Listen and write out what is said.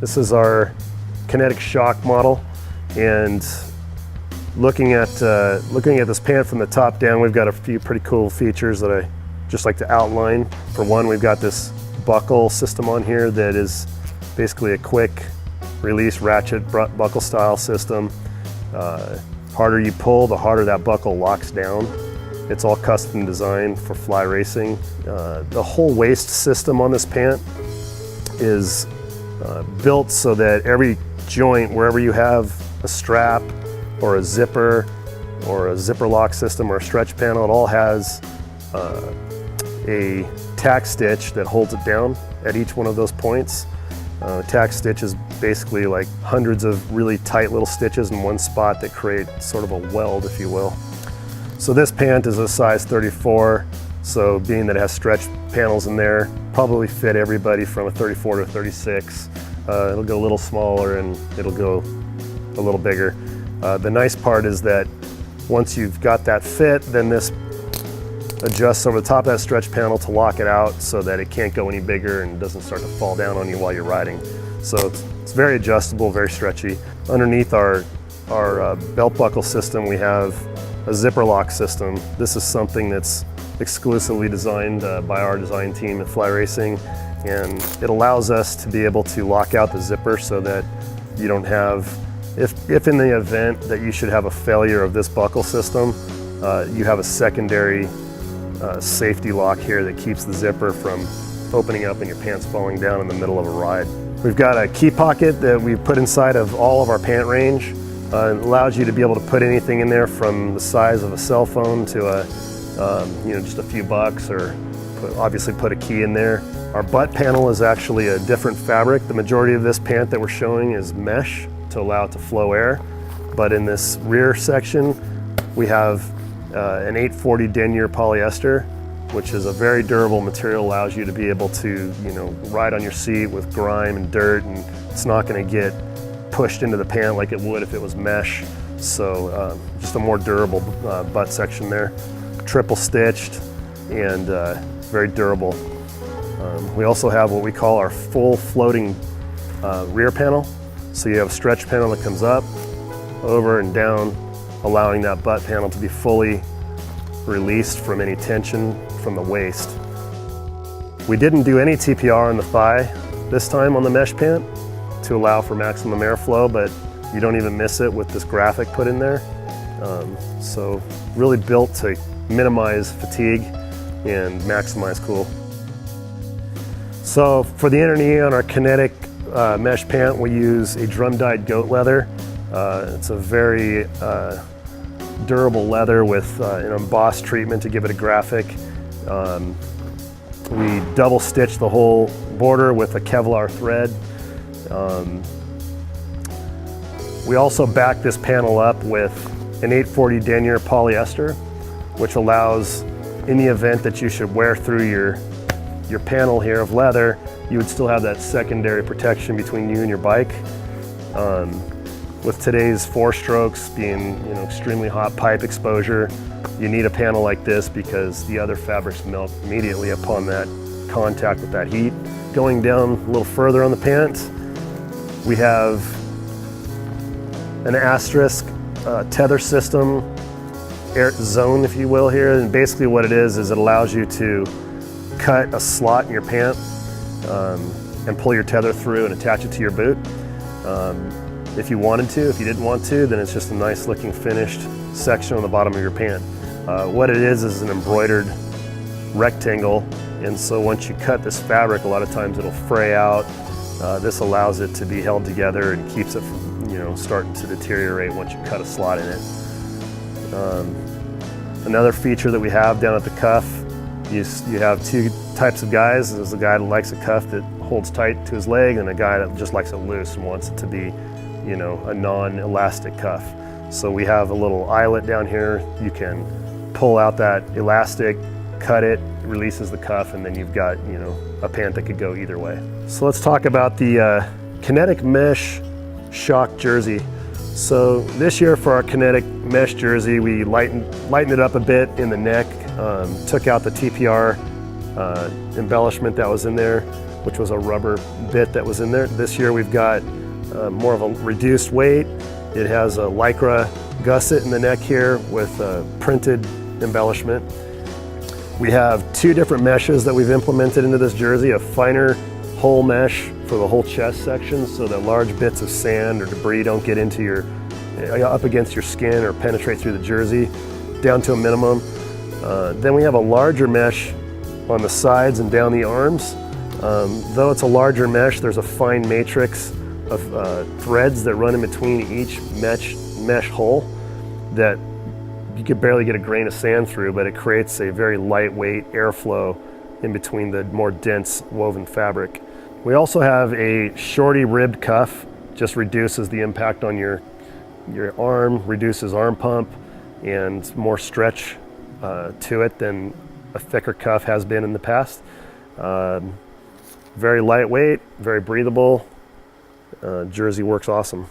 This is our Kinetic shock model, and looking at this pant from the top down, we've got a few pretty cool features that I just like to outline. For one, we've got this buckle system on here that is basically a quick release ratchet buckle style system. Harder you pull, the harder that buckle locks down. It's all custom designed for fly racing. The whole waist system on this pant is built so that every joint, wherever you have a strap or a zipper lock system or a stretch panel, it all has a tack stitch that holds it down at each one of those points. Tack stitch is basically like hundreds of really tight little stitches in one spot that create sort of a weld, if you will. So this pant is a size 34, so being that it has stretch panels in there, probably fit everybody from a 34 to a 36. It'll go a little smaller and it'll go a little bigger. The nice part is that once you've got that fit, then this adjusts over the top of that stretch panel to lock it out so that it can't go any bigger and doesn't start to fall down on you while you're riding. So it's very adjustable, very stretchy. Underneath our belt buckle system, we have a zipper lock system. This is something that's exclusively designed by our design team at Fly Racing, and it allows us to be able to lock out the zipper so that you don't have, if in the event that you should have a failure of this buckle system, you have a secondary safety lock here that keeps the zipper from opening up and your pants falling down in the middle of a ride. We've got a key pocket that we put inside of all of our pant range. It allows you to be able to put anything in there from the size of a cell phone to just a few bucks, or obviously put a key in there. Our butt panel is actually a different fabric. The majority of this pant that we're showing is mesh to allow it to flow air, but in this rear section we have an 840 denier polyester, which is a very durable material, allows you to be able to ride on your seat with grime and dirt, and it's not going to get pushed into the pant like it would if it was mesh. So just a more durable butt section there. Triple stitched and very durable. We also have what we call our full floating rear panel. So you have a stretch panel that comes up, over and down, allowing that butt panel to be fully released from any tension from the waist. We didn't do any TPR on the thigh this time on the mesh pant to allow for maximum airflow, but you don't even miss it with this graphic put in there. So really built to minimize fatigue and maximize cool. So for the inner knee on our Kinetic mesh pant, we use a drum-dyed goat leather. It's a very durable leather with an embossed treatment to give it a graphic. We double stitched the whole border with a Kevlar thread. We also back this panel up with an 840 denier polyester, which allows, in the event that you should wear through your panel here of leather, you would still have that secondary protection between you and your bike. With today's 4-strokes being extremely hot pipe exposure, you need a panel like this because the other fabrics melt immediately upon that contact with that heat. Going down a little further on the pant, we have an asterisk tether system air zone, if you will, here. And basically what it is it allows you to cut a slot in your pant and pull your tether through and attach it to your boot. If you wanted to. If you didn't want to, then it's just a nice looking finished section on the bottom of your pant. What it is an embroidered rectangle, and so once you cut this fabric, a lot of times it'll fray out. This allows it to be held together and keeps it from starting to deteriorate once you cut a slot in it. Another feature that we have down at the cuff, you have two types of guys. There's a guy that likes a cuff that holds tight to his leg, and a guy that just likes it loose and wants it to be a non-elastic cuff. So we have a little eyelet down here. You can pull out that elastic, cut it, releases the cuff, and then you've got a pant that could go either way. So let's talk about the Kinetic mesh shock jersey. So this year for our Kinetic mesh jersey, we lightened it up a bit in the neck, took out the TPR embellishment that was in there. which was a rubber bit that was in there. This year we've got more of a reduced weight. It has a Lycra gusset in the neck here with a printed embellishment. We have 2 different meshes that we've implemented into this jersey, a finer whole mesh for the whole chest section so that large bits of sand or debris don't get into your, up against your skin or penetrate through the jersey, down to a minimum. Then we have a larger mesh on the sides and down the arms. Though it's a larger mesh, there's a fine matrix of threads that run in between each mesh hole that you could barely get a grain of sand through, but it creates a very lightweight airflow in between the more dense woven fabric. We also have a Shorty ribbed cuff, just reduces the impact on your arm, reduces arm pump, and more stretch to it than a thicker cuff has been in the past. Very lightweight, very breathable. Jersey works awesome.